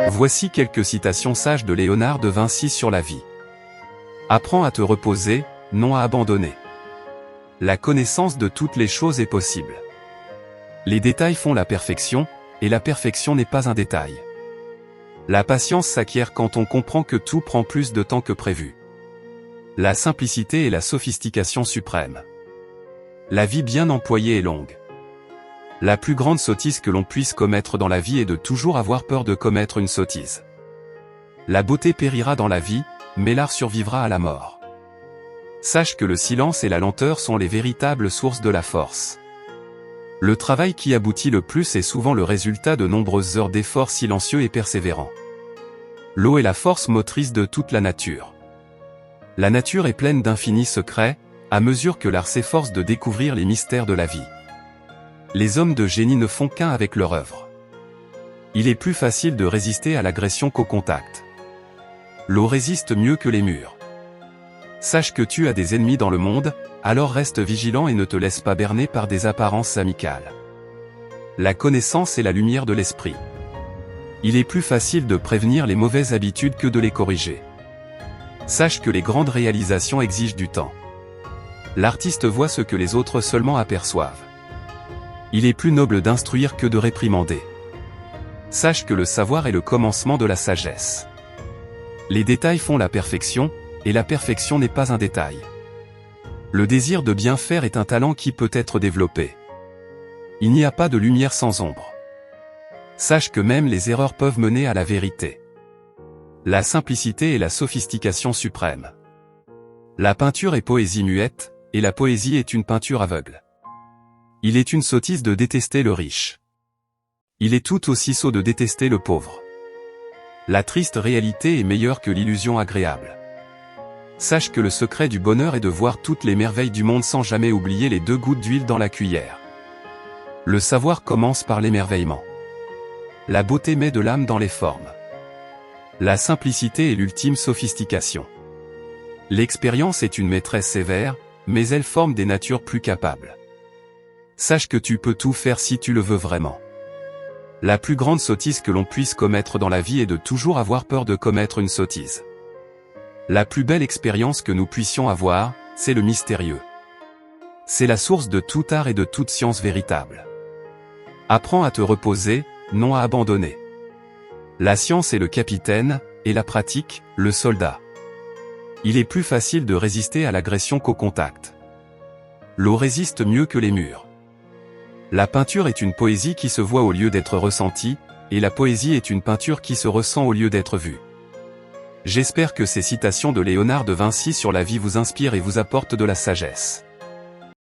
Voici quelques citations sages de Léonard de Vinci sur la vie. Apprends à te reposer, non à abandonner. La connaissance de toutes les choses est possible. Les détails font la perfection, et la perfection n'est pas un détail. La patience s'acquiert quand on comprend que tout prend plus de temps que prévu. La simplicité est la sophistication suprême. La vie bien employée est longue. La plus grande sottise que l'on puisse commettre dans la vie est de toujours avoir peur de commettre une sottise. La beauté périra dans la vie, mais l'art survivra à la mort. Sache que le silence et la lenteur sont les véritables sources de la force. Le travail qui aboutit le plus est souvent le résultat de nombreuses heures d'efforts silencieux et persévérants. L'eau est la force motrice de toute la nature. La nature est pleine d'infinis secrets, à mesure que l'art s'efforce de découvrir les mystères de la vie. Les hommes de génie ne font qu'un avec leur œuvre. Il est plus facile de résister à l'agression qu'au contact. L'eau résiste mieux que les murs. Sache que tu as des ennemis dans le monde, alors reste vigilant et ne te laisse pas berner par des apparences amicales. La connaissance est la lumière de l'esprit. Il est plus facile de prévenir les mauvaises habitudes que de les corriger. Sache que les grandes réalisations exigent du temps. L'artiste voit ce que les autres seulement aperçoivent. Il est plus noble d'instruire que de réprimander. Sache que le savoir est le commencement de la sagesse. Les détails font la perfection, et la perfection n'est pas un détail. Le désir de bien faire est un talent qui peut être développé. Il n'y a pas de lumière sans ombre. Sache que même les erreurs peuvent mener à la vérité. La simplicité est la sophistication suprême. La peinture est poésie muette, et la poésie est une peinture aveugle. Il est une sottise de détester le riche. Il est tout aussi sot de détester le pauvre. La triste réalité est meilleure que l'illusion agréable. Sache que le secret du bonheur est de voir toutes les merveilles du monde sans jamais oublier les 2 gouttes d'huile dans la cuillère. Le savoir commence par l'émerveillement. La beauté met de l'âme dans les formes. La simplicité est l'ultime sophistication. L'expérience est une maîtresse sévère, mais elle forme des natures plus capables. Sache que tu peux tout faire si tu le veux vraiment. La plus grande sottise que l'on puisse commettre dans la vie est de toujours avoir peur de commettre une sottise. La plus belle expérience que nous puissions avoir, c'est le mystérieux. C'est la source de tout art et de toute science véritable. Apprends à te reposer, non à abandonner. La science est le capitaine, et la pratique, le soldat. Il est plus facile de résister à l'agression qu'au contact. L'eau résiste mieux que les murs. La peinture est une poésie qui se voit au lieu d'être ressentie, et la poésie est une peinture qui se ressent au lieu d'être vue. J'espère que ces citations de Léonard de Vinci sur la vie vous inspirent et vous apportent de la sagesse.